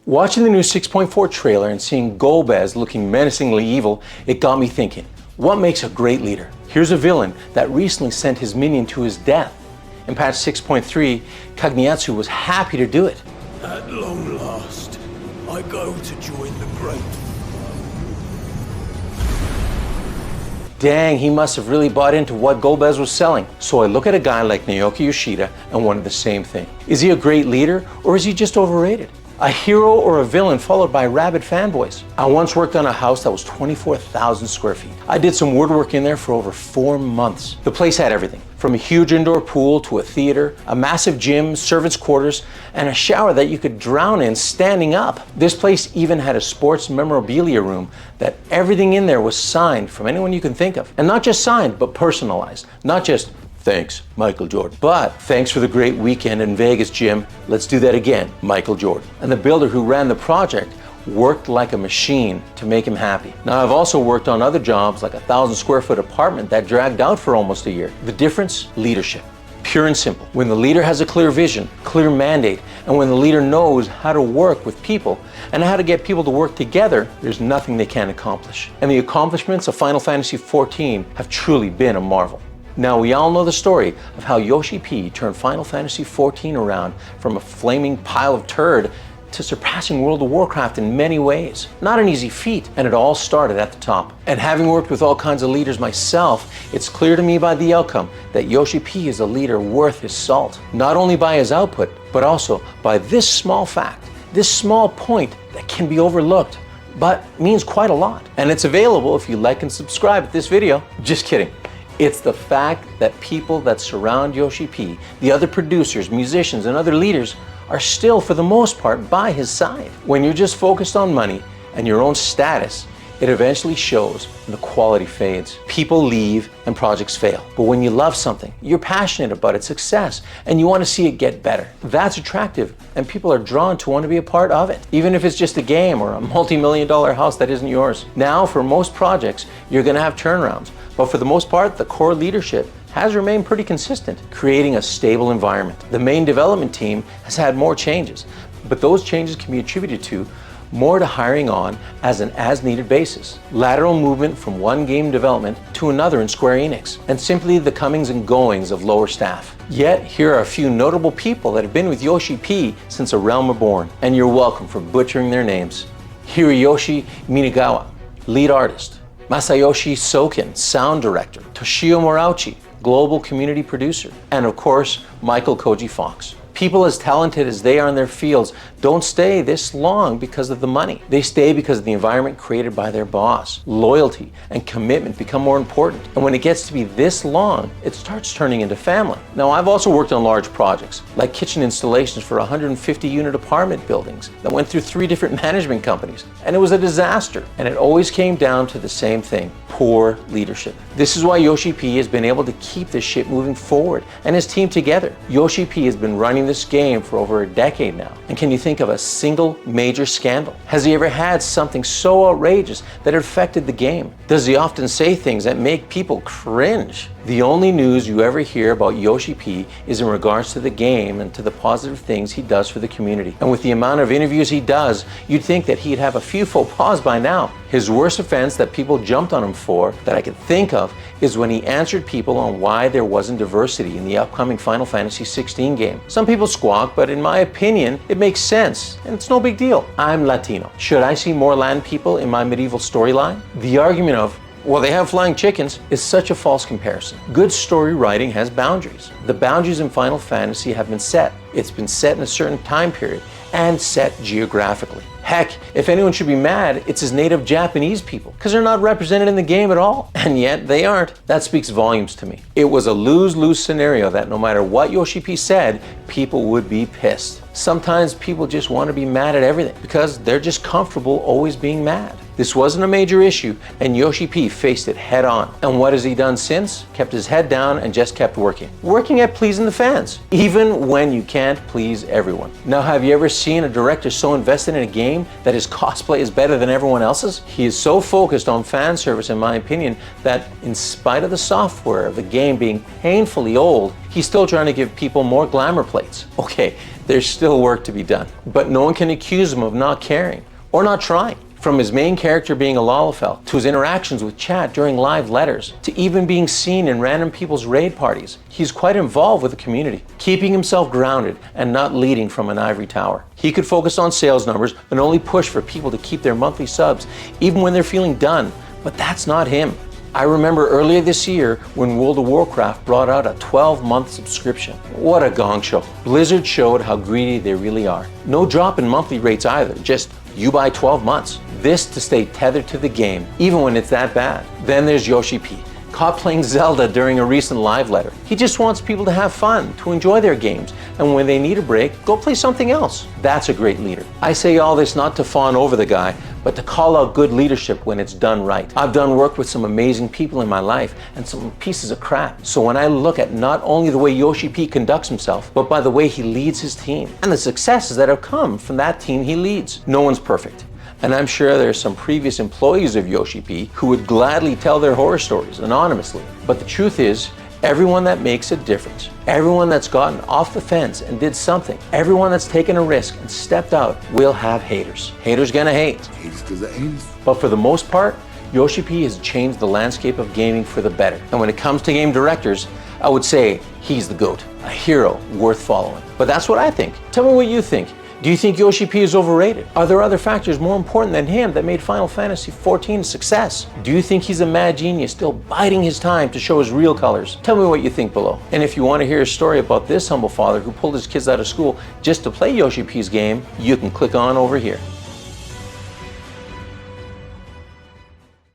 Watching the new 6.4 trailer and seeing Golbez looking menacingly evil, it got me thinking, what makes a great leader? Here's a villain that recently sent his minion to his death. In patch 6.3, Kagemitsu was happy to do it. At long last, I go to join the great. Dang, he must have really bought into what Golbez was selling. So I look at a guy like Naoki Yoshida and wonder the same thing. Is he a great leader or is he just overrated? A hero or a villain followed by rabid fanboys. I once worked on a house that was 24,000 square feet. I did some woodwork in there for over 4 months. The place had everything, from a huge indoor pool to a theater, a massive gym, servants' quarters, and a shower that you could drown in standing up. This place even had a sports memorabilia room that everything in there was signed from anyone you can think of. And not just signed, but personalized. Not just, "Thanks, Michael Jordan." But "Thanks for the great weekend in Vegas, Jim. Let's do that again, Michael Jordan." And the builder who ran the project worked like a machine to make him happy. Now, I've also worked on other jobs like a 1,000 square foot apartment that dragged out for almost a year. The difference? Leadership. Pure and simple. When the leader has a clear vision, clear mandate, and when the leader knows how to work with people and how to get people to work together, there's nothing they can't accomplish. And the accomplishments of Final Fantasy XIV have truly been a marvel. Now, we all know the story of how Yoshi P turned Final Fantasy XIV around from a flaming pile of turd to surpassing World of Warcraft in many ways. Not an easy feat, and it all started at the top. And having worked with all kinds of leaders myself, it's clear to me by the outcome that Yoshi P is a leader worth his salt. Not only by his output, but also by this small fact, this small point that can be overlooked, but means quite a lot. And it's available if you like and subscribe to this video. Just kidding. It's the fact that people that surround Yoshi P, the other producers, musicians, and other leaders, are still, for the most part, by his side. When you're just focused on money and your own status, it eventually shows and the quality fades. People leave and projects fail. But when you love something, you're passionate about its success and you want to see it get better. That's attractive and people are drawn to want to be a part of it, even if it's just a game or a multi-million-dollar house that isn't yours. Now, for most projects, you're going to have turnarounds. But for the most part, the core leadership has remained pretty consistent, creating a stable environment. The main development team has had more changes, but those changes can be attributed to more to hiring on as an as-needed basis, lateral movement from one game development to another in Square Enix, and simply the comings and goings of lower staff. Yet, here are a few notable people that have been with Yoshi P since A Realm Reborn, and you're welcome for butchering their names. Hiroyoshi Minagawa, lead artist. Masayoshi Soken, sound director. Toshio Morauchi, global community producer. And of course, Michael Koji Fox. People as talented as they are in their fields don't stay this long because of the money. They stay because of the environment created by their boss. Loyalty and commitment become more important. And when it gets to be this long, it starts turning into family. Now, I've also worked on large projects, like kitchen installations for 150-unit apartment buildings that went through 3 different management companies. And it was a disaster. And it always came down to the same thing: poor leadership. This is why Yoshi P has been able to keep this ship moving forward and his team together. Yoshi P has been running this game for over a decade now. And can you think of a single major scandal? Has he ever had something so outrageous that it affected the game? Does he often say things that make people cringe? The only news you ever hear about Yoshi P is in regards to the game and to the positive things he does for the community. And with the amount of interviews he does, you'd think that he'd have a few faux pas by now. His worst offense that people jumped on him for, that I could think of, is when he answered people on why there wasn't diversity in the upcoming Final Fantasy XVI game. Some people squawk, but in my opinion, it makes sense, and it's no big deal. I'm Latino. Should I see more land people in my medieval storyline? The argument of, well, they have flying chickens, is such a false comparison. Good story writing has boundaries. The boundaries in Final Fantasy have been set. It's been set in a certain time period and set geographically. Heck, if anyone should be mad, it's his native Japanese people, because they're not represented in the game at all. And yet they aren't. That speaks volumes to me. It was a lose-lose scenario that no matter what Yoshi P said, people would be pissed. Sometimes people just want to be mad at everything because they're just comfortable always being mad. This wasn't a major issue, and Yoshi P faced it head on. And what has he done since? Kept his head down and just kept working. Working at pleasing the fans, even when you can't please everyone. Now, have you ever seen a director so invested in a game that his cosplay is better than everyone else's? He is so focused on fan service, in my opinion, that in spite of the software of the game being painfully old, he's still trying to give people more glamour plates. Okay, There's still work to be done, but no one can accuse him of not caring or not trying. From his main character being a Lalafell, to his interactions with chat during live letters, to even being seen in random people's raid parties, he's quite involved with the community, keeping himself grounded and not leading from an ivory tower. He could focus on sales numbers and only push for people to keep their monthly subs, even when they're feeling done, but that's not him. I remember earlier this year when World of Warcraft brought out a 12-month subscription. What a gong show. Blizzard showed how greedy they really are. No drop in monthly rates either, just you buy 12 months. This to stay tethered to the game, even when it's that bad. Then there's Yoshi P, caught playing Zelda during a recent live letter. He just wants people to have fun, to enjoy their games, and when they need a break, go play something else. That's a great leader. I say all this not to fawn over the guy, but to call out good leadership when it's done right. I've done work with some amazing people in my life and some pieces of crap. So when I look at not only the way Yoshi P conducts himself, but by the way he leads his team and the successes that have come from that team he leads. No one's perfect. And I'm sure there are some previous employees of Yoshi P who would gladly tell their horror stories anonymously. But the truth is, everyone that makes a difference, everyone that's gotten off the fence and did something, everyone that's taken a risk and stepped out will have haters. Haters gonna hate. Haters because of haters. But for the most part, Yoshi P has changed the landscape of gaming for the better. And when it comes to game directors, I would say he's the GOAT, a hero worth following. But that's what I think. Tell me what you think. Do you think Yoshi P is overrated? Are there other factors more important than him that made Final Fantasy XIV a success? Do you think he's a mad genius still biding his time to show his real colors? Tell me what you think below. And if you want to hear a story about this humble father who pulled his kids out of school just to play Yoshi P's game, you can click on over here.